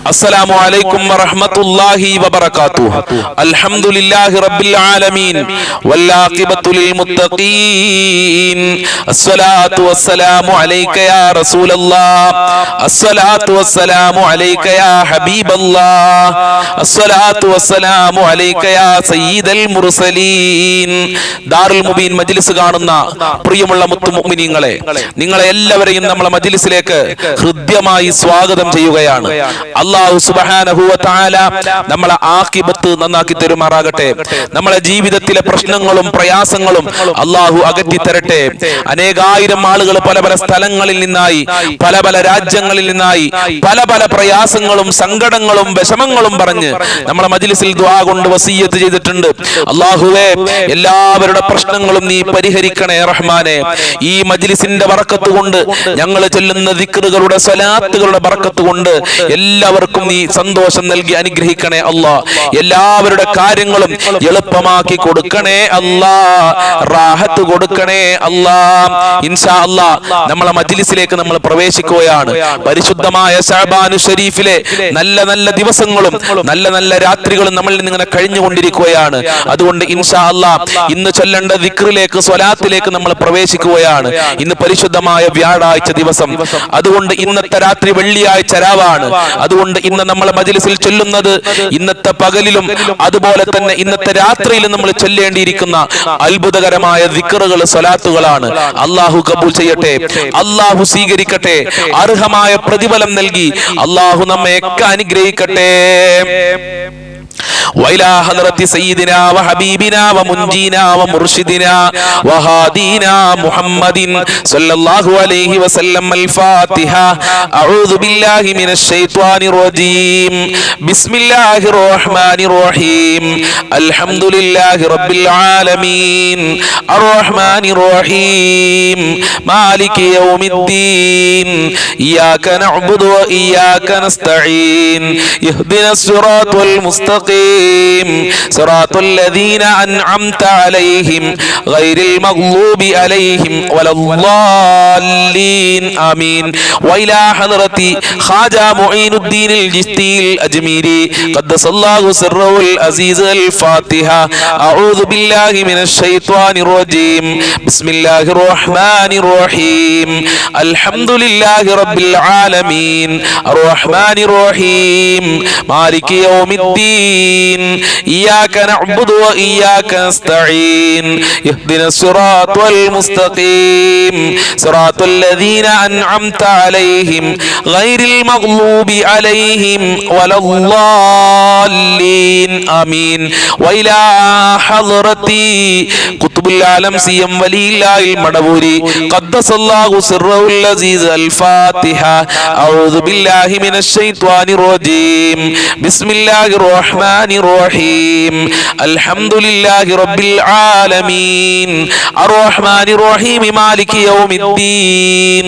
السلام عليكم ورحمة الله وبركاته. الحمد لله رب العالمين والعاقبة للمتقين. الصلاة والسلام عليك يا رسول الله. الصلاة والسلام عليك يا حبيب الله. الصلاة والسلام عليك يا سيد المرسلين. ദാറുൽ മുബീൻ മജ്ലിസ് കാണുന്ന പ്രിയമുള്ള മുത്തുമുഅ്മിനീങ്ങളെ, നിങ്ങളെ എല്ലാവരെയും നമ്മളെ മജ്ലിസിലേക്ക് ഹൃദ്യമായി സ്വാഗതം ചെയ്യുകയാണ്. അല്ലാഹു സുബ്ഹാനഹു വ തആല നമ്മളെ ആഖിബത്ത് നന്നാക്കി തരുമാറാകട്ടെ. നമ്മളെ ജീവിതത്തിലെ പ്രശ്നങ്ങളും പ്രയാസങ്ങളും അല്ലാഹു അകറ്റി തരട്ടെ. അനേകായിരം ആളുകൾ പല പല സ്ഥലങ്ങളിൽ നിന്നായി, പല പല രാജ്യങ്ങളിൽ നിന്നായി പല പല പ്രയാസങ്ങളും സങ്കടങ്ങളും വിഷമങ്ങളും പറഞ്ഞ് നമ്മളെ മജ്ലിസിൽ ദുആ കൊണ്ട് വസിയ്യത്ത് ചെയ്തിട്ടുണ്ട്. അല്ലാഹുവേ, എല്ലാവരുടെ പ്രശ്നങ്ങളും നീ പരിഹരിക്കണേ റഹ്മാനെ. ഈ മജ്ലിസിന്റെ ബറക്കത്ത് കൊണ്ട്, ഞങ്ങൾ ചൊല്ലുന്ന ദിക്റുകളുടെ സ്വലാത്തുകളുടെ ബറക്കത്ത് കൊണ്ട് എല്ലാവർക്കും നീ സന്തോഷം നൽകി അനുഗ്രഹിക്കണേ അല്ലാ. എല്ലാവരുടെ കാര്യങ്ങളും എളുപ്പമാക്കി കൊടുക്കണേ അല്ലാ, റാഹത്ത് കൊടുക്കണേ അല്ലാ. ഇൻഷാ അല്ലാ നമ്മളെ മജ്ലിസിലേക്ക് നമ്മൾ പ്രവേശിക്കുകയാണ്. പരിശുദ്ധമായ ശഅബാനു ശരീഫിലെ നല്ല നല്ല ദിവസങ്ങളും നല്ല നല്ല രാത്രികളും നമ്മളിൽ നിന്ന് ഇങ്ങനെ കഴിഞ്ഞുകൊണ്ടിരിക്കുകയാണ്. അതുകൊണ്ട് ഇൻഷാ അല്ലാ ഇന്ന് ചൊല്ലേണ്ട ദിക്റിലേക്ക്, സ്വലാത്തിലേക്ക് നമ്മൾ പ്രവേശിക്കുകയാണ്. ഇന്ന് പരിശുദ്ധമായ വ്യാഴാഴ്ച ദിവസം, അതുകൊണ്ട് ഇന്നത്തെ രാത്രി വെള്ളിയാഴ്ച രാവാണ്. അതുകൊണ്ട് ഇന്ന് നമ്മളെ മജ്ലിസിൽ ചൊല്ലുന്നത് ഇന്നത്തെ പകലിലും അതുപോലെ തന്നെ ഇന്നത്തെ രാത്രിയിലും നമ്മൾ ചൊല്ലേണ്ടിയിരിക്കുന്ന അത്ഭുതകരമായ ദിക്റുകൾ, സ്വലാത്തുകളാണ്. അല്ലാഹു കബൂൽ ചെയ്യട്ടെ, അല്ലാഹു സ്വീകരിക്കട്ടെ, അർഹമായ പ്രതിഫലം നൽകി അല്ലാഹു നമ്മെയൊക്കെ അനുഗ്രഹിക്കട്ടെ. وإلى حضرة سيدنا وحبيبنا ومنجينا ومرشدنا وهادينا محمد صلى الله عليه وسلم. الفاتحة. أعوذ بالله من الشيطان الرجيم. بسم الله الرحمن الرحيم. الحمد لله رب العالمين الرحمن الرحيم مالك يوم الدين. إياك نعبد وإياك نستعين. اهدنا الصراط المستقيم صراط الذين أنعمت عليهم غير المغضوب عليهم ولا الضالين. آمين. وإلى حضرة خواجة معين الدين الجشتي الأجميري قدس الله سره العزيز. الفاتحة. أعوذ بالله من الشيطان الرجيم. بسم الله الرحمن الرحيم. الحمد لله رب العالمين الرحمن الرحيم مالك يوم الدين. إياك نعبد وإياك نستعين. اهدنا الصراط المستقيم صراط الذين أنعمت عليهم غير المغضوب عليهم ولا الضالين. آمين. وإلى حضرة قطب العالم سيم ولي الله المدبوري قدس الله سره العزيز. الفاتحة. أعوذ بالله من الشيطان الرجيم. بسم الله الرحمن الرحيم. الحمد لله رب العالمين الرحمن الرحيم مالك يوم الدين.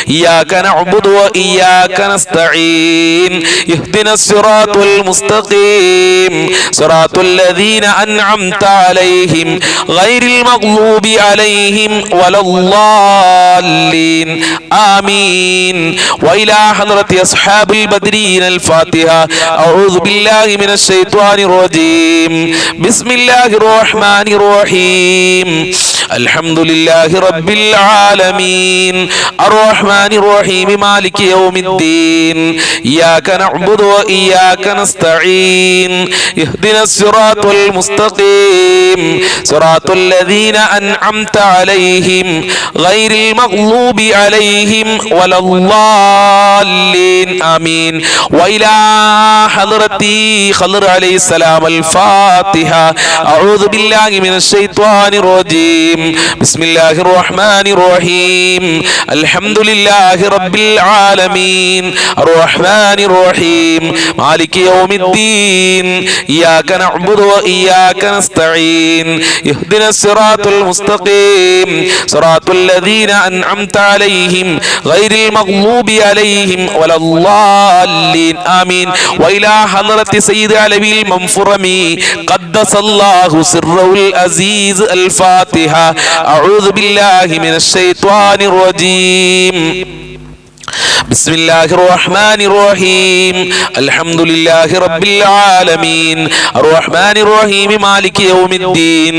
إياك نعبد وإياك نستعين. اهدنا الصراط المستقيم صراط الذين أنعمت عليهم غير المغضوب عليهم ولا الضالين. آمين. وإلى حضرة أصحاب البدرين. الفاتحة. أعوذ بالله من الشيطان الرجيم. بسم الله الرحمن الرحيم. الحمد لله رب العالمين الرحمن الرحيم مالك يوم الدين. إياك نعبد وإياك نستعين. اهدنا الصراط المستقيم صراط الذين أنعمت عليهم غير المغضوب عليهم ولا الضالين. آمين. وإلى حضرة خضر عليه السلام. الفاتحة. أعوذ بالله من الشيطان الرجيم. بسم الله الرحمن الرحيم. الحمد لله رب العالمين الرحمن الرحيم مالك يوم الدين. إياك نعبد وإياك نستعين. اهدنا الصراط المستقيم صراط الذين أنعمت عليهم غير المغضوب عليهم ولا الضالين. آمين. وإلى حضرة سيد علوي المنفرمي قدس الله سره العزيز. الفاتحة. أعوذ بالله من الشيطان الرجيم. ബിസ്മില്ലാഹിർ റഹ്മാനിർ റഹീം അൽഹംദുലില്ലാഹി റബ്ബിൽ ആലമീൻ അർറഹ്മാനിർ റഹീം മാലികി യൗമിദ്ദീൻ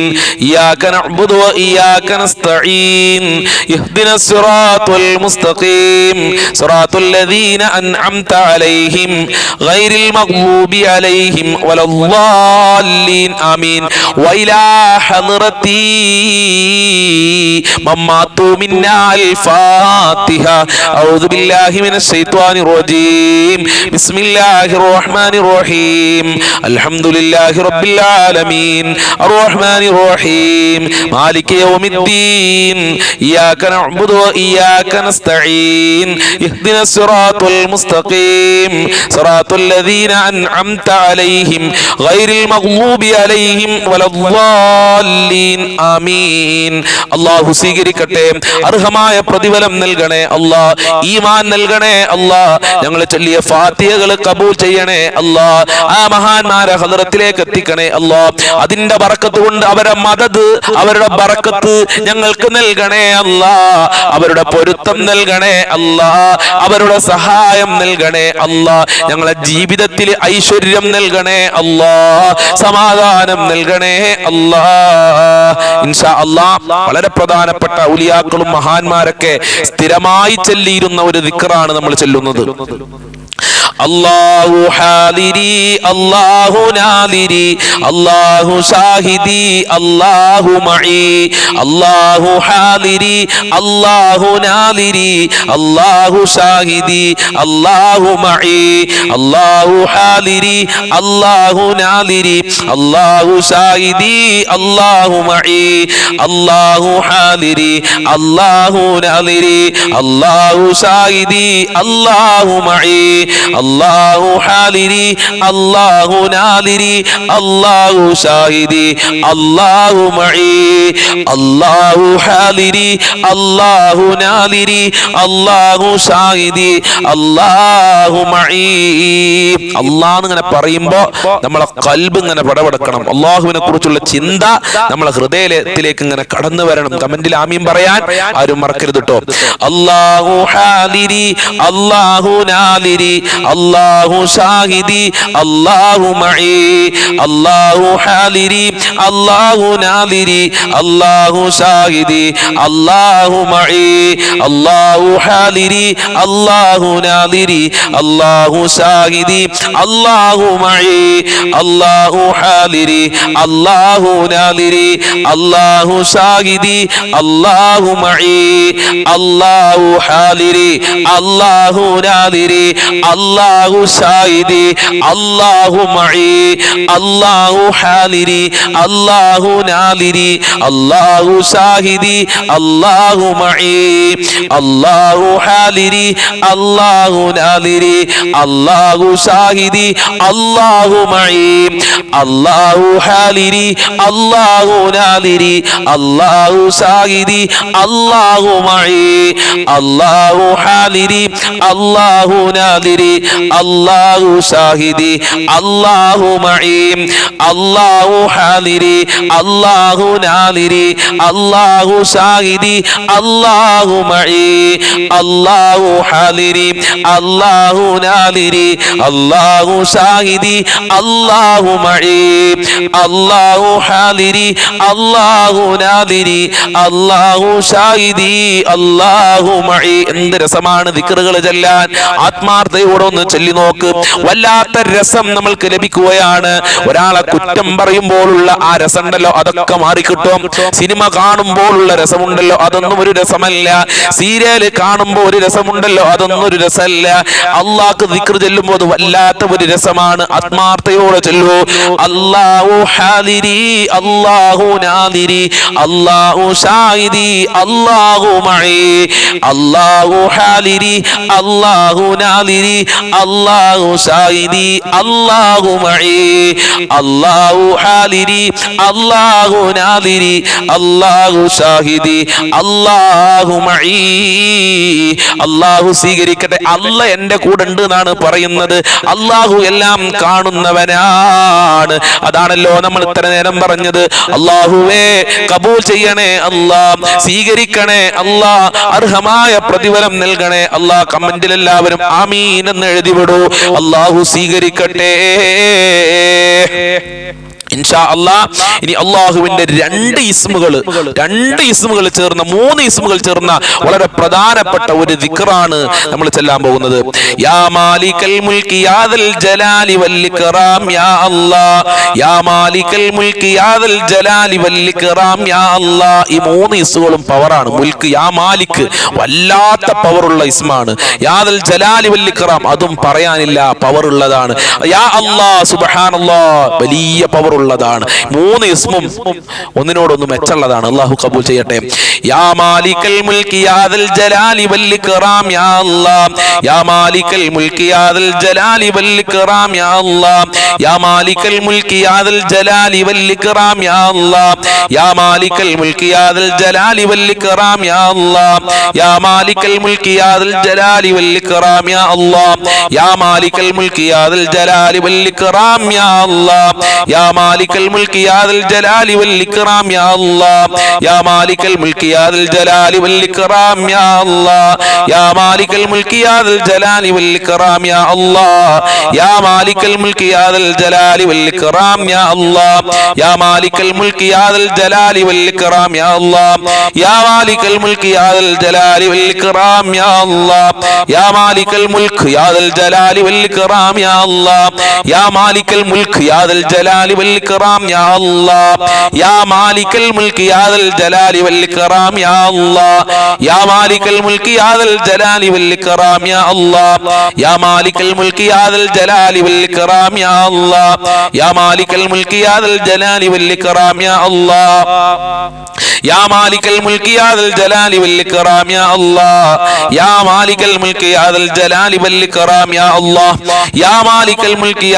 ഇയ്യാക നഅ്ബുദു വ ഇയ്യാക നസ്തഈൻ ഇഹ്ദിനസ് സിറാത്തുൽ മുസ്തഖീം സിറാത്തുൽ ലദീന അൻഅംത അലൈഹിം ഗൈറിൽ മഗ്ദൂബി അലൈഹിം വലദ്ദാല്ലീൻ ആമീൻ വഇലാ ഹദ്റതി മമ്മാതു മിന്നാ അൽ ഫാത്തിഹ അഊദു ബില്ലാഹി മിനശ് ശൈത്വാനിർ റജീം ബിസ്മില്ലാഹിർ റഹ്മാനിർ റഹീം അൽഹംദുലില്ലാഹി റബ്ബിൽ ആലമീൻ അർറഹ്മാനിർ റഹീം മാലികി യൗമിദ്ദീൻ ഇയ്യാക നഅ്ബുദു വ ഇയ്യാക നസ്തഈൻ ഇഹ്ദിനസ് സിറാത്തുൽ മുസ്തഖീം സിറാത്തുൽ ലദീന അൻഅംത അലൈഹിം ഗൈറിൽ മഗ്ദൂബി അലൈഹിം വലദ്ദാല്ലീൻ ആമീൻ. അല്ലാഹു സ്വീകരിക്കട്ടെ. അർഹമായ പ്രതിഫലം നൽകണേ അല്ലാഹ്. ഈമാൻ നൽകണേ അല്ലാഹ്. ഞങ്ങൾ ചൊല്ലിയ ഫാത്തിഹകൾ കബൂൽ ചെയ്യണേ അല്ലാഹ്. ആ മഹാന്മാരെ ഹദ്റത്തിലേക്ക് എത്തിക്കണേ അല്ലാഹ്. അതിന്റെ ബറക്കത്ത് കൊണ്ട് അവരുടെ മദദ്, അവരുടെ ബറക്കത്ത് ഞങ്ങൾക്ക് നൽകണേ അല്ലാഹ്. അവരുടെ പൊരുത്തം നൽകണേ അല്ലാഹ്. അവരുടെ സഹായം നൽകണേ അല്ലാഹ്. ഞങ്ങളെ ജീവിതത്തിൽ ഐശ്വര്യം നൽകണേ അല്ലാഹ്. സമാധാനം നൽകണേ അല്ലാഹ്. ഇൻഷാ അല്ലാഹ് വളരെ പ്രധാനപ്പെട്ട ഔലിയാക്കളും മഹാന്മാരൊക്കെ സ്ഥിരമായി ചൊല്ലിയിരുന്ന ഒരു ദിക്റാണ് നമ്മൾ ചൊല്ലുന്നത്. അല്ലാഹു ഹാദിരി അല്ലാഹു നാദിരി അല്ലാഹു ഷാഹിദി അല്ലാഹു മഈ അല്ലാഹു ഹാദിരി അല്ലാഹു നാദിരി അല്ലാഹു ഷാഹിദി അല്ലാഹു മഈ അല്ലാഹു ഹാദിരി അല്ലാഹു നാദിരി അല്ലാഹു ഷാഹിദി അല്ലാഹു മഈ അല്ലാഹു ഹാദിരി അല്ലാഹു നാദിരി അല്ലാഹു ഷാഹിദി അല്ലാഹു മഈ അല്ലാഹു ഹാദിരി അല്ലാഹു നാദിരി അല്ലാഹു ഷാഹിദി അല്ലാഹു മഈ അല്ലാഹു ഹാദിരി അല്ലാഹു നാദിരി അല്ലാഹു ഷാഹിദി അല്ലാഹു മഈ. അല്ലാഹ് ഇങ്ങനെ പറയുമ്പോ നമ്മളെ ഖൽബ് ഇങ്ങനെ പടപടക്കണം. അല്ലാഹുവിനെ കുറിച്ചുള്ള ചിന്ത നമ്മളെ ഹൃദയത്തിലേക്ക് ഇങ്ങനെ കടന്നു വരണം. കമന്റിൽ ആമീൻ പറയാൻ ആരും മറക്കരുത് കേട്ടോ. അല്ലാഹു ഹാദിരി അല്ലാഹു നാദിരി അല്ലാഹു ഷാഹിദി അല്ലാഹു മഈ അല്ലാഹു ഹാദിരി അല്ലാഹു നാദിരി അല്ലാഹു ഷാഹിദി അല്ലാഹു മഈ അല്ലാഹു ഹാദിരി അല്ലാഹു നാദിരി അല്ലാഹു ഷാഹിദി അല്ലാഹു മഈ അല്ലാഹു ഹാദിരി അല്ലാഹു നാദിരി അല്ലാഹു ഷാഹിദി അല്ലാഹു മഈ അല്ലാഹു ഹാദിരി അല്ലാഹു നാദിരി അല്ലാഹു ഷാഹിദി അല്ലാഹു മഈ അല്ലാഹു ഹാദിരി അല്ലാഹു നാദിരി അല്ലാഹു ഷാഹിദി അല്ലാഹു മഈ അല്ലാഹു ഹാദിരി അല്ലാഹു നാദിരി അല്ലാഹു ഷാഹിദി അല്ലാഹു മഈ അല്ലാഹു ഹാദിരി അല്ലാഹു നാദിരി അല്ലാഹു ഷാഹിദി അല്ലാഹു മഈ അല്ലാഹു ഹാദിരി അല്ലാഹു നാദിരി അല്ലാഹു ഷാഹിദി അല്ലാഹു മഈ അല്ലാഹു ഹാദിരി അല്ലാഹു നാദിരി അല്ലാഹു ഷാഹിദി അല്ലാഹു മഈ അല്ലാഹു ഹാദിരി അല്ലാഹു നാദിരി അല്ലാഹു ഷാഹിദി അല്ലാഹു മഈ അല്ലാഹു ഹാദിരി അല്ലാഹു നാദിരി അല്ലാഹു ഷാഹിദി അല്ലാഹു മഈ. എന്ത് രസമാണ് ദിക്റുകൾ ചൊല്ലാൻ. ആത്മാർത്ഥതയോടെ ഒന്ന് ചൊല്ലി നോക്ക്. വല്ലാത്ത രസം നമ്മൾക്ക് ലഭിക്കുകയാണ്. ഒരാളെ കുറ്റം പറയുമ്പോഴുള്ള ആ രസമുണ്ടല്ലോ, അതൊക്കെ മാറിക്കിട്ടും. സിനിമ കാണുമ്പോഴുള്ള രസമുണ്ടല്ലോ, അതൊന്നും ഒരു രസമല്ല. സീരിയല് കാണുമ്പോൾ ഒരു രസമുണ്ടല്ലോ, അതൊന്നും ഒരു രസമല്ല. അള്ളാഹ്ക്ക് ദിക്ർ ചൊല്ലുമ്പോൾ അത് വല്ലാത്ത ഒരു രസമാണ്. ആത്മാർത്ഥതയോടെ ചൊല്ലൂ. അല്ലാഹു ഹാദിരി അല്ലാഹു നാദിരി അല്ലാഹു ഷാഹിദി അല്ലാഹു മഈ അല്ലാഹു ഹാദിരി അല്ലാഹു നാദിരി അല്ലാഹു ഷാഹിദി അല്ലാഹു മഈ അല്ലാഹു ഹാദിരി അല്ലാഹു നാദിരി അല്ലാഹു ഷാഹിദി അല്ലാഹു മഈ. അല്ലാഹു സ്വീകരിക്കട്ടെ. അല്ല എന്റെ കൂടെ ഉണ്ട് എന്നാണ് പറയുന്നത്. അല്ലാഹു എല്ലാം കാണുന്നവനാണ്. അതാണല്ലോ നമ്മൾ ഇത്ര നേരം പറഞ്ഞത്. അല്ലാഹുവേ കബൂൽ ചെയ്യണേ അല്ലാ, സ്വീകരിക്കണേ അല്ലാ, അർഹമായ പ്രതിഫലം നൽകണേ അല്ലാഹ് കമന്റിൽ എല്ലാവരും ആമീൻ എന്ന് എഴുതിവിടൂ. അല്ലാഹു സ്വീകരിക്കട്ടെ ഇൻഷാ അല്ലാഹ്. ഇനി അല്ലാഹുവിന്റെ രണ്ട് ഇസ്മുകൾ ചേർന്ന 3 ഇസ്മുകൾ ചേർന്ന വളരെ പ്രധാനപ്പെട്ട ഒരു ദിക്റാണ് നമ്മൾ ചെല്ലാൻ പോകുന്നത്. യാ മാലികൽ മുൽക്കി യാ ദൽ ജലാലി വൽ ഇക്റാം യാ അല്ലാഹ്, യാ മാലികൽ മുൽക്കി യാ ദൽ ജലാലി വൽ ഇക്റാം യാ അല്ലാഹ്. ഈ 3 ഇസ്മുകളും പവറാണ്. മുൽക്ക് യാ മാലിക് വല്ലാത്ത പവറുള്ള ഇസ്മാണ്. യാ ദൽ ജലാലി വൽ ഇക്റാം അതും പറയാനില്ല, പവർ ഉള്ളതാണ്. യാ അല്ലാഹ് സുബ്ഹാനല്ലാഹ് വലിയ പവർ ഉള്ളതാണ്. 3 ഇസ്മും ഒന്നിനോടൊന്ന് മെച്ചമുള്ളതാണ്. അല്ലാഹു ഖബൂൽ ചെയ്യട്ടെ. യാ മാലികൽ മുൽക്കി യാ ദൽ ജലാലി വൽ ഇക്റാം യാ അല്ലാഹ്, യാ മാലികൽ മുൽക്കി യാ ദൽ ജലാലി വൽ ഇക്റാം യാ അല്ലാഹ്, യാ മാലികൽ മുൽക്കി യാ ദൽ ജലാലി വൽ ഇക്റാം യാ അല്ലാഹ്, യാ മാലികൽ മുൽക്കി യാ ദൽ ജലാലി വൽ ഇക്റാം യാ അല്ലാഹ്, യാ മാലികൽ മുൽക്കി യാ ദൽ ജലാലി വൽ ഇക്റാം യാ അല്ലാഹ്, യാ മാലികൽ മുൽക്കി യാ ദൽ ജലാലി വൽ ഇക്റാം യാ അല്ലാഹ്, യാ മാലികൽ മുൽക്കി യാ ദൽ ജലാലി വൽ ഇക്റാം യാ അല്ലാഹ്, യാ മാലികൽ മുൽക്കി യാ ദൽ ജലാലി വൽ ഇക്റാം യാ അല്ലാഹ്, യാ മാലികൽ മുൽക്കി യാ ദൽ ജലാലി വൽ ഇക്റാം യാ അല്ലാഹ്, യാ മാലികൽ മുൽക്കി യാ ദൽ ജലാലി വൽ ഇക്റാം യാ അല്ലാഹ്, യാ മാലികൽ മുൽക്കി യാ ദൽ ജലാലി വൽ ഇക്റാം യാ അല്ലാഹ്, യാ മാലികൽ മുൽക്കി യാ ദൽ ജലാലി വൽ ഇക്റാം യാ അല്ലാഹ്, യാ മാലികൽ മുൽക്ക് യാ ദൽ ജലാലി വൽ ഇക്റാം യാ അല്ലാഹ്, യാ മാലികൽ മുൽക്ക് യാ ദൽ ജലാലി വൽ ഇക്റാം യാ അല്ലാഹ്, യാ മാലികൽ മുൽക്ക് യാ ദൽ ജലാലി വൽ ഇക്റാം യാ അല്ലാഹ്, യാ മാലികൽ മുൽക്ക് യാ ദൽ ജലാലി വൽ ഇക്റാം യാ അല്ലാഹ്, യാ മാലികൽ മുൽക്ക് യാ ദൽ ജലാലി വൽ ഇക്റാം യാ അല്ലാഹ്, യാ മാലികൽ മുൽക്ക് യാ ദൽ ജലാലി വൽ ഇക്റാം യാ അല്ലാഹ്, യാ മാലികൽ മുൽക്ക് യാ ദൽ ജലാലി വൽ ഇക്റാം യാ അല്ലാഹ്, യാ മാലികൽ മുൽക്ക് യാ ദൽ ജലാലി വൽ ഇക്റാം യാ അല്ലാഹ്, യാ മാലികൽ മുൽക്ക് യാ ദൽ ജലാലി വൽ ഇക്റാം യാ അല്ലാഹ്, യാ മാലികൽ മുൽക്ക് യാ ദൽ ജലാലി വൽ ഇക്റാം യാ അല്ലാഹ്, യാ മാലികൽ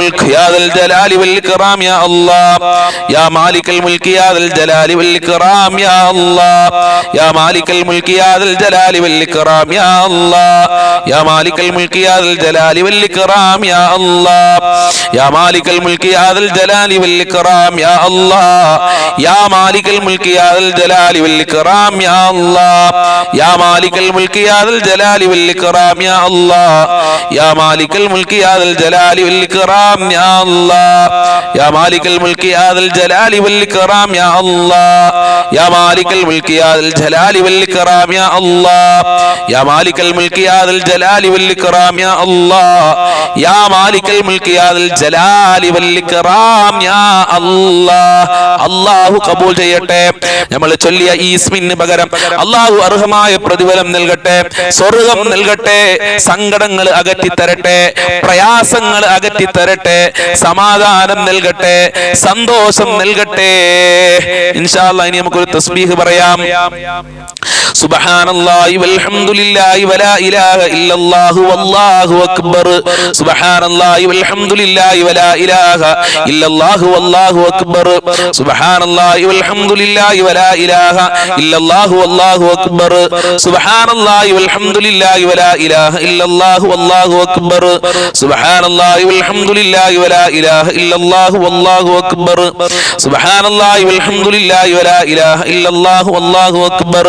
മുൽക്ക് യാ ദൽ ജലാലി വൽ ഇക്റാം യാ അല്ലാഹ്, യാ മാലികൽ മുൽക്ക് യാ ദൽ ജലാലി വൽ ഇക്റാം യാ അല്ലാഹ്, യാ മാലികൽ മുൽക്ക് യാ ദൽ ജലാലി വൽ ഇക്റാം യാ അല്ലാഹ്, യാ മാലികൽ മുൽക്ക് യാ ദൽ ജലാലി വൽ ഇക്റാം യാ അല്ലാഹ്, യാ മാലികൽ മുൽക്ക് യാ ദൽ ജലാലി വൽ ഇക്റാം യാ അല്ലാഹ്, യാ മാലികൽ മുൽക്ക് യാ ദൽ ജലാലി വൽ ഇക്റാം യാ അല്ലാഹ്, യാ മാലികൽ മുൽക്ക് യാ ദൽ ജലാലി വൽ ഇക്റാം യാ അല്ലാഹ്, യാ മാലികൽ മുൽക്ക് യാ ദൽ ജലാലി വൽ ഇക്റാം യാ അല്ലാഹ്, യാ മാലികൽ മുൽക്ക് യാ ദൽ ജലാലി വൽ ഇക്റാം യാ അല്ലാഹ്, യാ മാലികൽ മുൽക്ക് യാ ദൽ ജലാലി വൽ ഇക്റാം യാ അല്ലാഹ്, യാ മാലികൽ മുൽക്ക് യാ ദൽ ജലാലി വൽ ഇക്റാം യാ അല്ലാഹ്, യാ മാലികൽ മുൽക്ക് യാ ദൽ ജലാലി വൽ ഇക്റാം യാ അല്ലാഹ്. അല്ലാഹു ഖബൂൽ ചെയ്യട്ടെ. നമ്മൾ ചൊല്ലിയ ഈ ഇസ്മിന് പകരം അല്ലാഹു അർഹമായ പ്രതിഫലം നൽകട്ടെ, സ്വർഗ്ഗം നൽകട്ടെ, സങ്കടങ്ങൾ അകറ്റി തരട്ടെ, പ്രയാസങ്ങൾ അകറ്റി തരട്ടെ, സമാധാനം നൽകട്ടെ, സന്തോഷം നൽകട്ടെ. ഇൻഷാ അല്ലാഹ് ഇനി നമുക്കൊരു തസ്ബീഹ് പറയാം. സുബ്ഹാനല്ലാഹി വൽഹംദുലില്ലാഹി വലാ ഇലാഹ ഇല്ലല്ലാഹു വല്ലാഹു അക്ബർ, സുബ്ഹാനല്ലാഹി വൽഹംദുലില്ലാഹി വലാ ഇലാഹ ഇല്ലല്ലാഹു വല്ലാഹു അക്ബർ, സുബ്ഹാനല്ലാഹി വൽഹംദുലില്ലാഹി വലാ ഇലാഹ ഇല്ലല്ലാഹു വല്ലാഹു അക്ബർ, സുബ്ഹാനല്ലാഹി വൽഹംദുലില്ലാഹി വലാ ഇലാഹ ഇല്ലല്ലാഹു വല്ലാഹു അക്ബർ, സുബ്ഹാനല്ലാഹി വൽഹംദുലില്ലാഹി വലാ ഇലാഹ ഇല്ലല്ലാഹു വല്ലാഹു അക്ബർ, സുബ്ഹാനല്ലാഹി വൽഹംദുലില്ലാഹി വലാ ഇലാഹ ഇല്ലല്ലാഹു വല്ലാഹു അക്ബർ,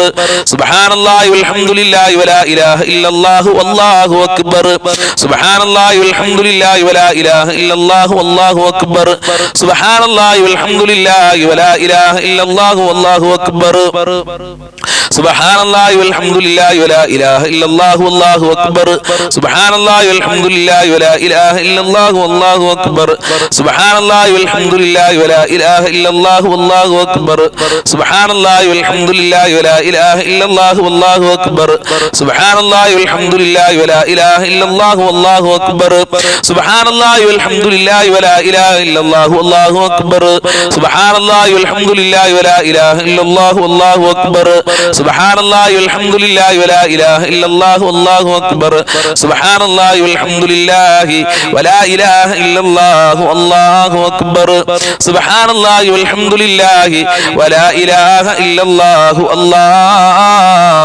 സുബ്ഹാനല്ലാഹി വൽഹംദുലില്ലാഹി വലാ ഇലാഹ ഇല്ലല്ലാഹു വല്ലാഹു അക്ബർ, സുബ്ഹാനല്ലാഹി വൽഹംദുലില്ലാഹി വലാ ഇലാഹ ഇല്ലല്ലാഹു വല്ലാഹു അക്ബർ, സുബ്ഹാനല്ലാഹി വൽഹംദുലില്ലാഹി വലാ ഇലാഹ ഇല്ലല്ലാഹു വല്ലാഹു അക്ബർ, സുബ്ഹാനല്ലാഹി വൽഹംദുലില്ലാഹി വലാ ഇലാഹ ഇല്ലല്ലാഹു വല്ലാഹു അക്ബർ, സുബ്ഹാനല്ലാഹി വൽഹംദുലില്ലാഹി വലാ ഇലാഹ ഇല്ലല്ലാഹു വല്ലാഹു അക്ബർ, സുബ്ഹാനല്ലാഹി വൽഹംദുലില്ലാഹി വലാ ഇലാഹ ഇല്ലല്ലാഹു വല്ലാഹു അക്ബർ, സുബ്ഹാനല്ലാഹി വൽഹംദുലില്ലാഹി വലാ ഇലാഹ ഇല്ലല്ലാഹു വല്ലാഹു അക്ബർ, സുബ്ഹാനല്ലാഹി വൽഹംദുലില്ലാഹി വലാ ഇലാഹ ഇല്ലല്ലാഹു വല്ലാഹു അക്ബർ, സുബ്ഹാനല്ലാഹി വൽഹംദുലില്ലാഹി വലാ ഇലാഹ ഇല്ലല്ലാഹു വല്ലാഹു അക്ബർ, സുബ്ഹാനല്ലാഹി വൽഹംദുലില്ലാഹി വലാ ഇലാഹ ഇല്ലല്ലാഹു വല്ലാഹു അക്ബർ, സുബ്ഹാനല്ലാഹി വൽഹംദുലില്ലാഹി വലാ ഇലാഹ ഇല്ലല്ലാഹു വല്ലാഹു അക്ബർ, സുബ്ഹാനല്ലാഹി വൽഹംദുലില്ലാഹി വലാ ഇലാഹ ഇല്ലല്ലാഹു വല്ലാഹു അക്ബർ, സുബ്ഹാനല്ലാഹി വൽഹംദുലില്ലാഹി വലാ ഇലാഹ ഇല്ലല്ലാഹു അല്ലാഹു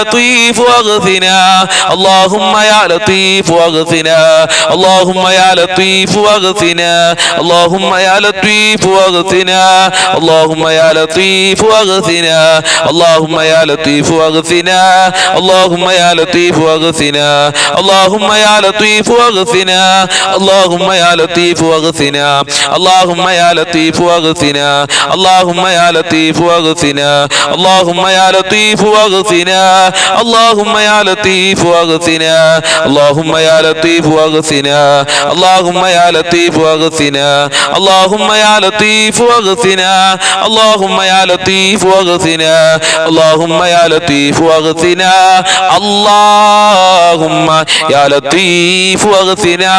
لطيف واغثنا اللهم يا لطيف واغثنا اللهم يا لطيف واغثنا اللهم يا لطيف واغثنا اللهم يا لطيف واغثنا اللهم يا لطيف واغثنا اللهم يا لطيف واغثنا اللهم يا لطيف واغثنا اللهم يا لطيف واغثنا اللهم يا لطيف واغثنا اللهم يا لطيف واغثنا اللهم يا لطيف واغثنا اللهم يا لطيف واغثنا اللهم يا لطيف واغثنا اللهم يا لطيف واغثنا اللهم يا لطيف واغثنا اللهم يا لطيف واغثنا اللهم يا لطيف واغثنا اللهم يا لطيف واغثنا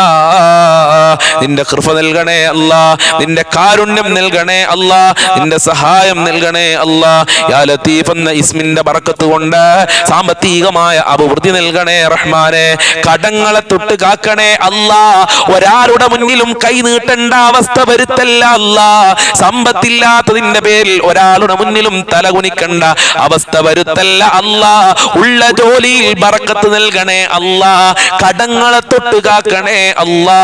നിന്റെ കൃപ നൽകണേ അല്ലാ നിന്റെ കാരുണ്യം നൽകണേ അല്ലാ നിന്റെ സഹായം നൽകണേ അല്ലാ യാ ലത്തീഫ് എന്ന ഇസ്മിന്റെ ബറക്കത്ത് കൊണ്ട് സാമ്പത്തികമായ അഭിവൃദ്ധി നൽകണേ റഹ്മാനെ കടങ്ങളെ തൊട്ട് കാക്കണേ അല്ലാ ഒരാളുടെ മുന്നിലും കൈ നീട്ടേണ്ട അവസ്ഥ വരുത്തല്ല അല്ലാ സമ്പത്തില്ലാത്തതിന്റെ പേരിൽ ഒരാളുടെ മുന്നിലും തലകുനിക്കേണ്ട അവസ്ഥ വരുത്തല്ല അല്ലാ ഉള്ള ജോലിയിൽ ബറക്കത്ത് നൽകണേ അല്ലാ കടങ്ങളെ തൊട്ട് കാക്കണേ അല്ലാ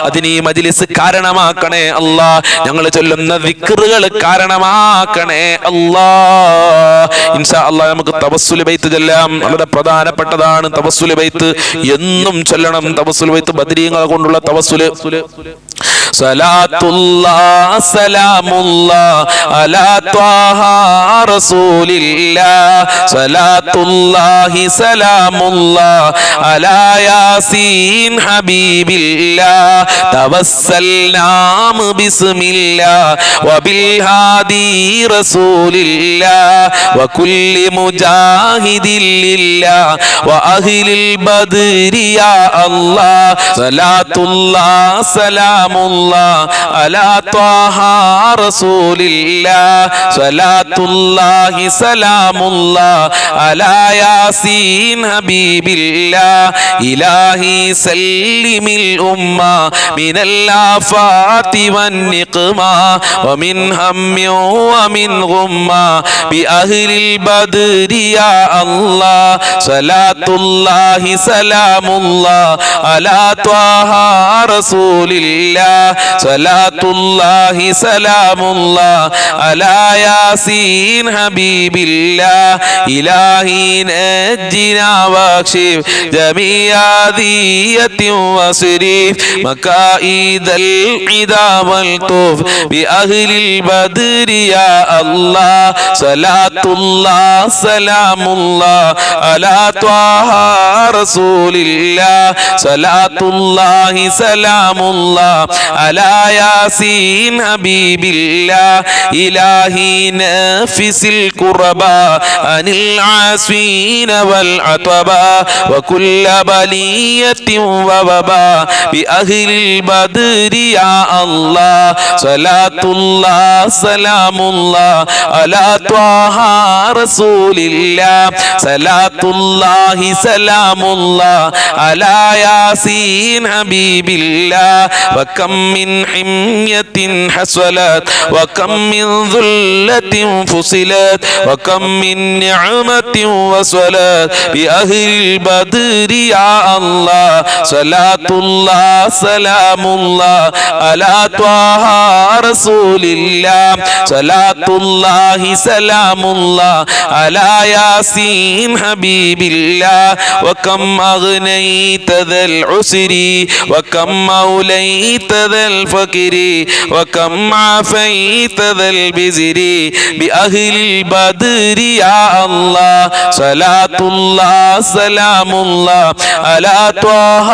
അതിന് ഈ മജ്ലിസ് കാരണമാക്കണേ അല്ലാ ഞങ്ങൾ ചൊല്ലുന്ന ദിക്റുകൾ കാരണമാക്കണേ അല്ലാ ഇൻഷാ അല്ലാഹ് നമുക്ക് തവസ്സുൽ ബൈത്ത് ചൊല്ലാം വളരെ പ്രധാനപ്പെട്ടതാണ് തവസ്സുൽ ബൈത്ത് എന്നും ചൊല്ലണം തവസ്സുൽ ബൈത്ത് ബദരീങ്ങളെ കൊണ്ടുള്ള തവസ്സുൽ സലാത്തുല്ലാഹ് സലാമുല്ലാഹ് അലാ ത്വാഹ റസൂലില്ലാഹ് സലാത്തുല്ലാഹി സലാമുല്ലാഹ് അലാ യാസീൻ ഹബീബില്ലാഹ് തവസ്സൽനാ ബിസ്മില്ലാഹ് വബിൽ ഹാദി റസൂലില്ലാഹ് വകുല്ലി മുജാഹിദിൻ ലില്ലാഹ് വഅഹ്ലിൽ ബദ്രി യാ അല്ലാഹ് സലാത്തുല്ലാഹ് സലാമുല്ലാഹ് അലാ ത്വാഹ റസൂലില്ലാഹ് സ്വലാത്തുല്ലാഹി സലാമുല്ലാഹ് അലാ യാസീൻ ഹബീബില്ലാഹ് ഇലാഹി സല്ലിമിൽ ഉമ്മ മിനൽ ആഫാതി വന്നിഖ്മ വമിൻ ഹമ്മി വമിൻ ഗുമ്മ ബിഅഹ്ലിൽ ബദ്രി യാ അല്ലാഹ് സ്വലാത്തുല്ലാഹി സലാമുല്ലാഹ് അലാ ത്വാഹ റസൂലില്ലാഹ് സ്വലാത്തുല്ലാഹി സലാമുല്ലാഹ് അലാ യാസീൻ ഹബീബില്ലാഹ് ഇലാഹി നജ്ജിനാ വക്ഷിഫ് ജമീഅദിയത്തി വസ്രിഫ് മകായിദൽ ഇദാ വൽ തുഫ് ബിഅഹ്ലിൽ ബദ്രി യാ അല്ലാഹ് സ്വലാത്തുല്ലാഹ് സലാമുല്ലാഹ് അലാ ത്വാഹ റസൂലില്ലാഹ് സ്വലാത്തുല്ലാഹി സലാമുല്ലാഹ് അലാ യാസീൻ ഹബീബില്ലാഹ് ഇലാഹി നഫിസിൽ ഖുർബാ അനിൽ ആസ്വീന വൽ അത്ബാ വകുല്ല ബലിയത്തിൻ വവബാ ബിഅഹ്ലിൽ ബദ്രി യാ അല്ലാഹ് സ്വലാത്തുല്ലാഹ് സലാമുല്ലാഹ് അലാ ത്വാഹ റസൂലില്ലാഹ് സ്വലാത്തുല്ലാഹി സലാമുല്ലാഹ് അലാ യാസീൻ ഹബീബില്ലാഹ് وكم من حمية حصلت وكم من ذلة فصلت وكم من نعمة وصلت بأهل البدر يا الله صلاة الله سلام الله على طه رسول الله صلاة الله سلام الله على ياسين حبيب الله وكم أغنيت ذا العسر وكم أوليت ذا الفقر وكم عافيت ذا البزر بأهل البدر يا الله صلاة الله سلام الله على طه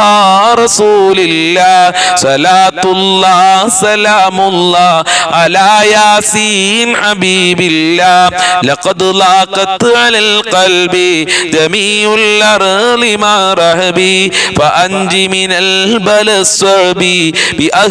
رسول الله صلاة الله سلام الله على ياسين حبيب الله لقد لاقت على القلب جميع الأرض ما رهبي فأنج من البلاء الصعب بأهل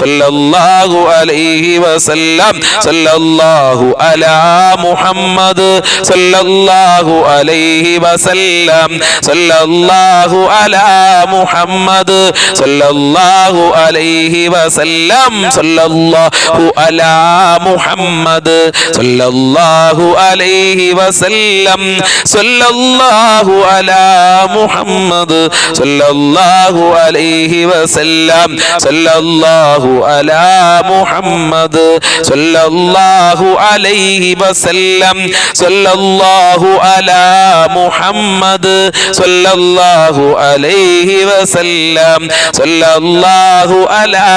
സല്ലല്ലാഹു അലൈഹി വസല്ലം സല്ലല്ലാഹു അലാ മുഹമ്മദ് സല്ലല്ലാഹു അലൈഹി വസല്ലം സല്ലല്ലാഹു അലാ മുഹമ്മദ് സല്ലല്ലാഹു അലൈഹി വസല്ലം സല്ലല്ലാഹു അലാ മുഹമ്മദ് സല്ലല്ലാഹു അലൈഹി വസല്ലം സല്ലല്ലാഹു അലാ മുഹമ്മദ് സല്ലല്ലാഹു അലൈഹി വസല്ലം സല്ലല്ലാഹു അലാ മുഹമ്മദ് സല്ലല്ലാഹു അലൈഹി വസല്ലം സല്ലല്ലാഹു അലാ മുഹമ്മദ് സല്ലല്ലാഹു അലൈഹി വസല്ലം സല്ലല്ലാഹു അലാ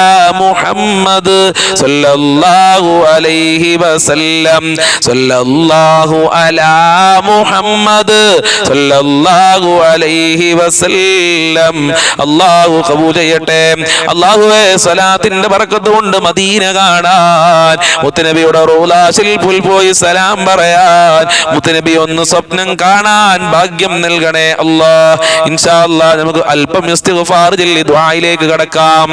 മുഹമ്മദ് സല്ലല്ലാഹു അലൈഹി വസല്ലം സല്ലല്ലാഹു അലാ മുഹമ്മദ് സല്ലല്ലാഹു അലൈഹി വസല്ലം. അല്ലാഹു ഖബൂൽ ചെയ്യട്ടെ. അല്ലാഹുവേ സ്വലാത്തിന്റെ ബറക്കത്ത് കൊണ്ട് മദീന കാണാൻ, മുത്തുനബിയുടെ റൗള ശരീഫിൽ പോയി സലാം പറയാൻ, മുത്തുനബി ഒന്ന് സ്വപ്നം കാണാൻ ഭാഗ്യം നൽകണേ അല്ലാഹ്. ഇൻഷാ അല്ലാഹ് നമുക്ക് അല്പം ഇസ്തിഗ്ഫാർ ചൊല്ലി ദുആയിലേക്ക് കടക്കാം.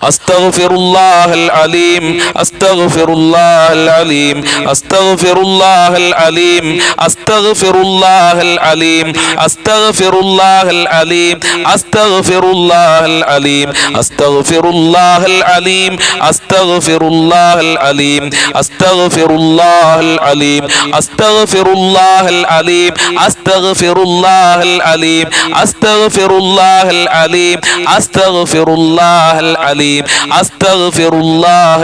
അസ്തഗ്ഫിറുല്ലാഹൽ അലീം അസ്തഗ്ഫിറുല്ലാഹൽ അലീം അസ്തഗ്ഫിറുല്ലാഹൽ അലീം അസ്തഗ്ഫിറുല്ലാഹൽ അലീം അസ്തഗ്ഫിറുല്ലാഹൽ അലീം അസ്തഗ്ഫിറുല്ലാഹൽ അലീം അസ്തഗ്ഫിറുല്ലാഹൽ അലീം അസ്തഗ്ഫിറുല്ലാഹൽ അലീം അസ്തഗ്ഫിറുല്ലാഹൽ അലീം അസ്തഗ്ഫിറുല്ലാഹൽ അലീം അസ്തഗ്ഫിറുല്ലാഹൽ അലീം അസ്തഗ്ഫിറുല്ലാഹൽ അലീം അസ്തഗ്ഫിറുല്ലാഹൽ العليم أستغفر الله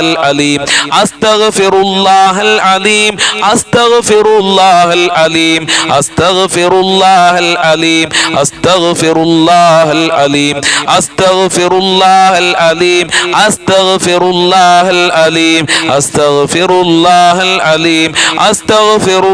العليم أستغفر الله العليم أستغفر الله العليم أستغفر الله العليم أستغفر الله العليم أستغفر الله العليم أستغفر الله العليم أستغفر الله العليم أستغفر الله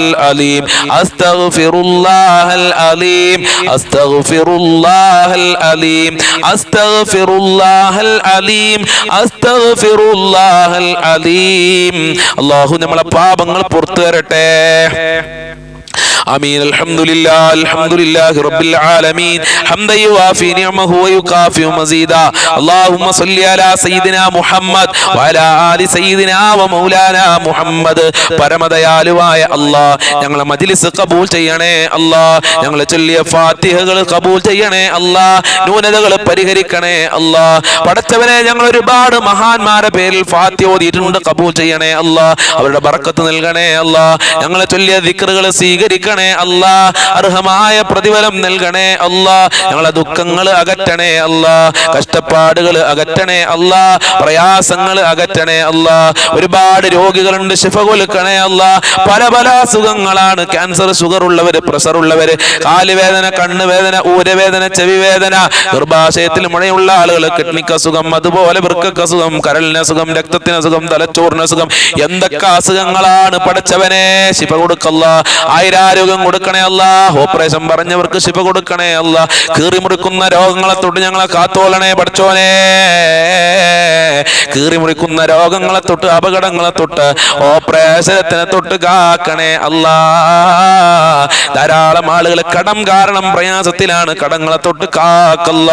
العليم أستغفر الله العليم أستغفر الله العليم أستغفر الله العليم أستغفر الله العليم. അല്ലാഹു നമ്മളെ പാപങ്ങൾ പുറത്തു തരട്ടെ. آمين. الحمد لله رب العالمين حمدا يوافي نعمه ويكافئ مزيدا. اللهم صل على سيدنا محمد وعلى آل سيدنا ومولانا محمد. പരമദയാലുവായ അല്ലാഹ് ഞങ്ങളെ മജ്ലിസ് കബൂൽ ചെയ്യണേ അല്ലാഹ്. ഞങ്ങളെ ചൊല്ലിയ ഫാത്തിഹകൾ കബൂൽ ചെയ്യണേ അല്ലാഹ്. ന്യൂനതകൾ പരിഹരിക്കണേ അല്ലാഹ്. പടച്ചവനെ ഞങ്ങൾ ഒരുപാട് മഹാന്മാരുടെ പേരിൽ ഫാത്തിഹ ഓതിയിട്ടുണ്ട്, കബൂൽ ചെയ്യണേ അല്ലാഹ്. അവരുടെ ബറക്കത്ത് നൽകണേ അല്ലാഹ്. ഞങ്ങളെ ചൊല്ലിയ ദിക്റുകൾ സ്വീകരിക്കണേ അല്ലാഹ്. അർഹമായ പ്രതിഫലം നൽകണേ അല്ലാഹ്. ഞങ്ങളെ ദുഃഖങ്ങൾ അകറ്റണേ അല്ലാഹ്. കഷ്ടപ്പാടുകൾ അകറ്റണേ അല്ലാഹ്. പ്രയാസങ്ങൾ അകറ്റണേ അല്ലാഹ്. ഒരുപാട് രോഗികളുണ്ട്, ശിഫ കൊടുക്കണേ അല്ലാഹ്. പല പല അസുഖങ്ങളാണ്. ക്യാൻസർ, ഷുഗർ ഉള്ളവര്, പ്രഷർ ഉള്ളവര്, കാലുവേദന, കണ്ണുവേദന, ഊരവേദന, ചെവിവേദന, ഗർഭാശയത്തിൽ മുഴയുള്ള ആളുകൾ, കിഡ്നിക്ക് അസുഖം, അതുപോലെ വൃക്കക്ക് അസുഖം, കരളിന് അസുഖം, രക്തത്തിന് അസുഖം, തലച്ചോറിന് അസുഖം, എന്തൊക്കെ അസുഖങ്ങളാണ് പടച്ചവനെ ശിഫ കൊടുക്കല്ലാ. ആയിരാരോഗ്യം കൊടുക്കണേ അല്ലാഹ്. ഓപ്പറേഷൻ പറഞ്ഞവർക്ക് ശിഫ കൊടുക്കണേ അല്ലാഹ്. കീറി മുറിക്കുന്ന രോഗങ്ങളെ തൊട്ട് ഞങ്ങളെ കാത്തോളണേ പടച്ചോനെ. കീറി മുറിക്കുന്ന രോഗങ്ങളെ തൊട്ട്, അപകടങ്ങളെ തൊട്ട്, ഓപ്പറേഷനത്തിനെ തൊട്ട് കാക്കണേ അല്ലാഹ്. ധാരാളം ആളുകൾ കടം കാരണം പ്രയാസത്തിലാണ്. കടങ്ങളെ തൊട്ട് കാക്കല്ല.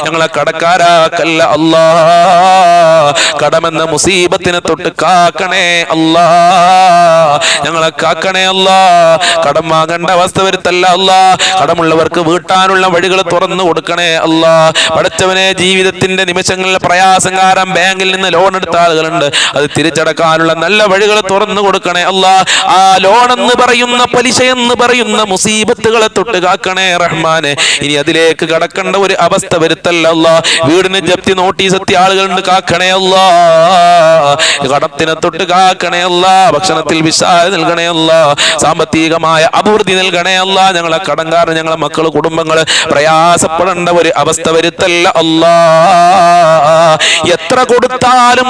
ഞങ്ങളെ കടക്കാരാക്കല്ല അല്ലാഹ്. കടമെന്ന മുസീബത്തിനെ തൊട്ട് കാക്കണേ അല്ലാഹ്. ഞങ്ങളെ കാക്കണേ അല്ലാഹ്. കടം വാങ്ങേണ്ട അവസ്ഥ വരുത്തല്ല അല്ലാഹ്. കടമുള്ളവർക്ക് വീട്ടാനുള്ള വഴികൾ തുറന്നു കൊടുക്കണേ അല്ലാഹ്. പടച്ചവനെ, ജീവിതത്തിന്റെ നിമിഷങ്ങളിൽ പ്രയാസം കാരണം ബാങ്കിൽ നിന്ന് ലോൺ എടുത്ത ആളുകളുണ്ട്, അത് തിരിച്ചടക്കാനുള്ള നല്ല വഴികൾ തുറന്നു കൊടുക്കണേ അല്ലാഹ്. ആ ലോൺ എന്ന് പറയുന്ന, പലിശ എന്ന് പറയുന്ന മുസീബത്തുകളെ തൊട്ട് കാക്കണേ റഹ്മാനെ. ഇനി അതിലേക്ക് കടക്കേണ്ട ഒരു അവസ്ഥ വരുത്തല്ല അല്ലാഹ്. വീടിന് ജപ്തി നോട്ടീസ് എത്തിയ ആളുകളുണ്ട്, കാക്കണേ അല്ലാഹ്. കടത്തിനെ തൊട്ട് കാക്കണേ അല്ലാഹ്. ഭക്ഷണത്തിൽ വിശാല നൽകണേ അല്ലാഹ്. സാമ്പത്തികമായ അഭിവൃദ്ധി നൽകണേ അല്ലാഹ്. ഞങ്ങളെ കടങ്കാരൻ, ഞങ്ങളെ മക്കള്, കുടുംബങ്ങള് പ്രയാസപ്പെടേണ്ട ഒരു അവസ്ഥ വരുത്തല്ല അല്ലാഹ്. എത്ര കൊടുത്താലും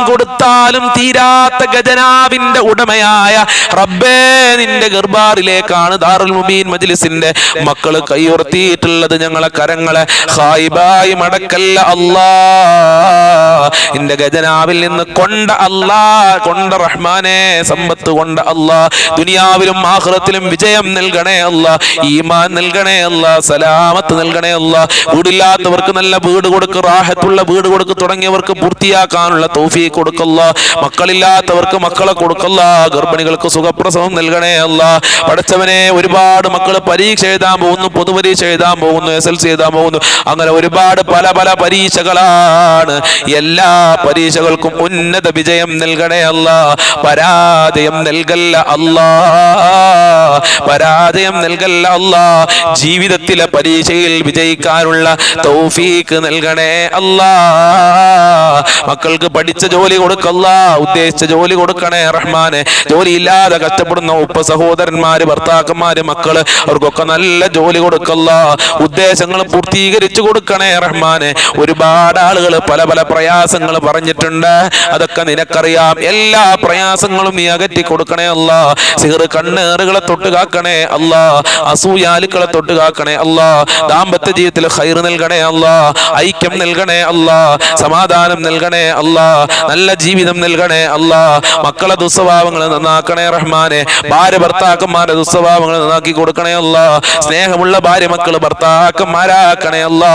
തീരാത്ത ഖജനാവിന്റെ ഉടമയായ റബ്ബേ, നിന്റെ ഗർബാറിലേക്കാണ് ദാറുൽ മുബീൻ മജ്ലിസിന്റെ മക്കള് കൈയുയർത്തിയിട്ടുള്ളത്. ഞങ്ങളെ കരങ്ങളെ ഖായിബായി മടക്കല്ല അല്ലാഹ്. നിന്റെ ഖജനാവിൽ നിന്ന് കൊണ്ട അല്ലാഹ് കൊണ്ട് റഹ്മാനെ, സമ്പത്ത് കൊണ്ട് അല്ലാ ദുനിയാവിലും ആഖിറത്തിലും വിജയം നൽകണേ അല്ലാ, ഈമാൻ നൽകണേ അല്ലാ, സലാമത്ത് നൽകണേ അല്ലാ. വീടില്ലാത്തവർക്ക് നല്ല വീട് കൊടുക്ക്, റാഹത്തുള്ള വീട് കൊടുക്ക്, തുടങ്ങിയവർക്ക് പൂർത്തിയാക്കാനുള്ള തൗഫീഖ് കൊടുക്കല്ലാ. മക്കളില്ലാത്തവർക്ക് മക്കളെ കൊടുക്കല്ലാ. ഗർഭിണികൾക്ക് സുഖപ്രസവം നൽകണേ അല്ലാ. പഠിച്ചവനെ, ഒരുപാട് മക്കൾ പരീക്ഷ എഴുതാൻ പോകുന്നു, പൊതുപരീക്ഷ എഴുതാൻ പോകുന്നു, SLC എഴുതാൻ പോകുന്നു, അങ്ങനെ ഒരുപാട് പല പല പരീക്ഷകളാണ്. എല്ലാ പരീക്ഷകൾക്കും ഉന്നത വിജയം നൽകണേ അല്ലാ. പരാജയം നൽകല്ല അല്ലാ, പരാജയം നൽകല്ല അല്ലാ. ജീവിതത്തിലെ പരീക്ഷയിൽ വിജയിക്കാനുള്ള തൗഫീഖ് നൽകണേ അല്ലാ. മക്കൾക്ക് പഠിച്ച ജോലി കൊടുക്കല്ല, ഉദ്ദേശിച്ച ജോലി കൊടുക്കണേ റഹ്മാനെ. ജോലിയില്ലാതെ കഷ്ടപ്പെടുന്ന ഉപ്പ സഹോദരന്മാര്, ഭർത്താക്കന്മാര്, മക്കള്, അവർക്കൊക്കെ നല്ല ജോലി കൊടുക്കല്ല. ഉദ്ദേശങ്ങൾ പൂർത്തീകരിച്ചു കൊടുക്കണേ റഹ്മാനെ. ഒരുപാട് ആളുകൾ പല പല പ്രയാസങ്ങൾ പറഞ്ഞിട്ടുണ്ട്, അതൊക്കെ നിനക്കറിയാം. എല്ലാ പ്രയാസങ്ങളും നീ അകറ്റി കൊടുക്കണേ അല്ലാ. സിഹർ കണ്ണേറുകളെ തൊട്ട് കാക്കണേ അല്ലാ, അസൂയാലുക്കളെ തൊട്ട് കാക്കണേ അല്ലാ. ദാമ്പത്യ ജീവിതത്തിൽ ഖൈർ നൽകണേ അല്ലാ, ഐക്യം നൽകണേ അല്ലാ, സമാധാനം നൽകണേ അല്ലാ, നല്ല ജീവിതം നൽകണേ അല്ലാ. മക്കളെ ദുസ്വഭാവങ്ങൾ നന്നാക്കണേ റഹ്മാനെ. ഭാര്യ ഭർത്താക്കന്മാരുടെ ദുസ്വഭാവങ്ങൾ നന്നാക്കി കൊടുക്കണേ അല്ലാ. സ്നേഹമുള്ള ഭാര്യ മക്കൾ ഭർത്താക്കന്മാരാക്കണേ അല്ലാ.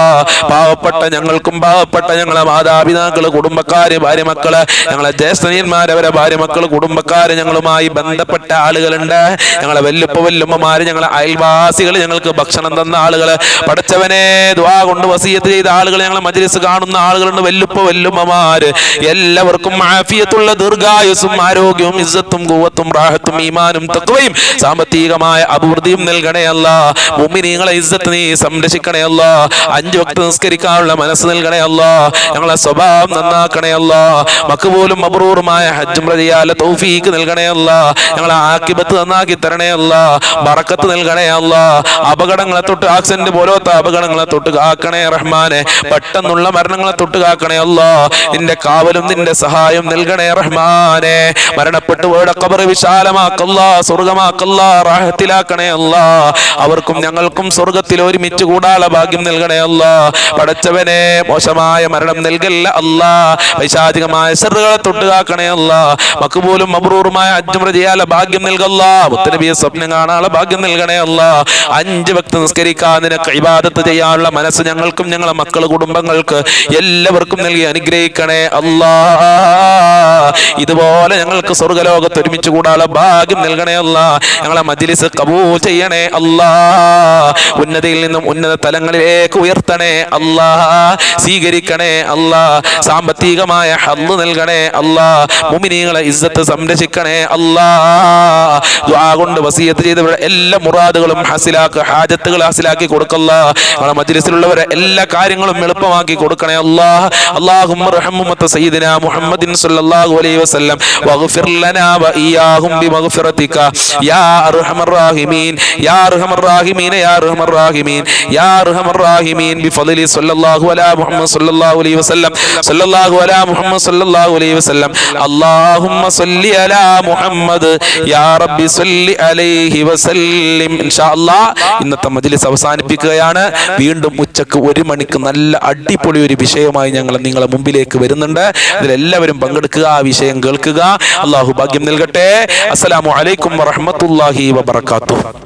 പാവപ്പെട്ട ഞങ്ങൾക്കും പാവപ്പെട്ട ഞങ്ങളെ മാതാപിതാക്കള്, കുടുംബക്കാര്, ഭാര്യ മക്കള്, ഞങ്ങളെ ജ്യേഷ്ഠനിയന്മാര്, അവരെ ഭാര്യ മക്കള്, കുടുംബക്കാര്, ഞങ്ങളുമായി ബന്ധപ്പെട്ട ആളുകളുണ്ട്, ഞങ്ങളെ വല്ലുമ്മമാര്, ഞങ്ങളെ അയൽവാസികൾ, ഞങ്ങൾക്ക് ഭക്ഷണം തന്ന ആളുകള്, പഠിച്ചവനെ ദുആ കൊണ്ട് വസിയത്ത് ചെയ്ത ആളുകൾ, ഞങ്ങളെ മജ്ലിസ് കാണുന്ന ആളുകളുണ്ട്, വല്ലുമ്മമാര്, എല്ലാവർക്കും ആഫിയത്തുള്ള ദീർഘായുസ്സും ആരോഗ്യവും ഇസ്സത്തും ഖുവത്തും റാഹത്തും ഈമാനും തഖ്വയും സാമ്പത്തികമായ അഭിവൃദ്ധിയും നൽകണേ അല്ലാ. മുഅ്മിനീങ്ങളെ ഇസ്സത്ത് നീ സംരക്ഷിക്കണേ അല്ലാ. 5 വക്ത് നിസ്കരിക്കാനുള്ള മനസ്സ് നൽകണേ അല്ലാ. ഞങ്ങളെ സ്വഭാവം നന്നാക്കണേ അല്ലാ. മഖ്ബൂലും മബ്റൂറുമായ ഹജ്ജും റളിയാല തൗഫീഖ് നൽകണേ അല്ലാ. ഞങ്ങളെ ആഖിബത്ത് നന്നാക്കി തരണേ അല്ലാ. ബറക്കത്ത് നൽകണേ അല്ലാ. അപകടങ്ങളെ തൊട്ട്, ആക്സിഡന്റ് പോലത്തെ അപകടങ്ങളെ തൊട്ട് കാക്കണേ റഹ്മാനെ. പെട്ടെന്നുള്ള മരണങ്ങളെ തൊട്ട് കാക്കണേ അല്ലാ. നിന്റെ കാവലും നിന്റെ സഹായം നൽകണേ റഹ്മാനെ. മരണപ്പെട്ടു പോയ ഖബർ വിശാലമാക്കല്ലാ, സ്വർഗമാക്കല്ലാ, റാഹത്തിലാക്കണേ അല്ലാ. അവർക്കും ഞങ്ങൾക്കും സ്വർഗത്തിൽ ഒരുമിച്ച് കൂടാനുള്ള ഭാഗ്യം നൽകണേ അല്ലാ. പടച്ചവനെ, മോശമായ മരണം നൽകല്ല അല്ലാ. പൈശാചികമായ ശർറുകളെ തൊട്ട് കാക്കണേ അല്ലാ. മഖ്ബൂലും മബ്റൂറുമായ ഹജ്ജും റളിയാല ഭാഗ്യം നൽകല്ലാ. മുത്തനബിയെ സ്വപ്നം കാണാനുള്ള ഭാഗ്യം നൽകണേ അല്ലാ. 5 വക്ത് നിസ്കരിക്കാൻ നിനക്ക് ഇബാദത്ത് ചെയ്യാനുള്ള മനസ്സ് ഞങ്ങൾക്കും ഞങ്ങളെ മക്കൾ, കുടുംബങ്ങൾക്ക് എല്ലാവർക്കും നൽകി അനുഗ്രഹിക്കണേ അല്ലാ. ഇതുപോലെ ഞങ്ങൾക്ക് സ്വർഗ്ഗലോകത്ത് ഒരുമിച്ച് കൂടാനുള്ള ഭാഗ്യം നൽകണേ അല്ലാ. ഞങ്ങളെ മജ്ലിസ് ഖബൂൽ ചെയ്യണേ അല്ലാ. ഉന്നതിയിൽ നിന്നും ഉന്നത തലങ്ങളിലേക്ക് ഉയർത്തണേ അല്ലാ. സ്വീകരിക്കണേ അല്ലാ. സാമ്പത്തികമായ ഹദ്ദ് നൽകണേ അല്ലാ. മുഅ്മിനീങ്ങളെ ഇസ്സത്ത് സംരക്ഷിക്കണേ അല്ലാ. ദുആ കൊണ്ട് വസിയത്ത് ചെയ്തവരുടെ എല്ലാ മുറാദുകളും ഹസിലാക്ക്, ഹാജത്തുകൾ ഹസിലാക്കി കൊടുക്കല്ലാ. ഞങ്ങളെ മജ്ലിസിലുള്ളവരെ എല്ലാ കാര്യങ്ങളും എളുപ്പമാക്കി കൊടുക്കണേ അല്ലാ. അല്ലാഹുമ്മ റഹ്മ ഉമ്മത സയ്യിദിനാ മുഹമ്മദിൻ സ്വല്ലല്ലാഹു അലൈഹി വസല്ലം വഗ്ഫിർ ലനാ വഇയ്യാഹും ബിമഗ്ഫിറതിക യാ അർഹമർ റഹീമീൻ യാ അർഹമർ റഹീമീൻ യാ അർഹമർ റഹീമീൻ യാ അർഹമർ റഹീമീൻ ബിഫളലി സ്വല്ലല്ലാഹു അലാ മുഹമ്മദ് സ്വല്ലല്ലാഹു അലൈഹി വസല്ലം സ്വല്ലല്ലാഹു അലാ മുഹമ്മദ് സ്വല്ലല്ലാഹു അലൈഹി വസല്ലം. അല്ലാഹുമ്മ സ്വല്ലി അലാ മുഹമ്മദ് യാ റബ്ബി സ്വല്ലി അലൈഹി വസല്ലം. ഇൻഷാ അല്ലാഹ് ഇന്നത്തെ മജ്ലിസ് അവസാനിപ്പിക്കുകയാണ്. വീണ്ടും ഉച്ചക്ക് 1 മണിക്ക് നല്ല അടിപൊളി ഒരു വിഷയമായി ഞങ്ങൾ നിങ്ങളുടെ മുമ്പിലേക്ക് വരുന്നുണ്ട്. ഇതിലെല്ലാവരും പങ്കെടുക്കുക, ആ വിഷയം കേൾക്കുക. അല്ലാഹു ഭാഗ്യം നൽകട്ടെ. അസ്സലാമു അലൈക്കും വറഹ്മത്തുള്ളാഹി വബറകാതുഹു.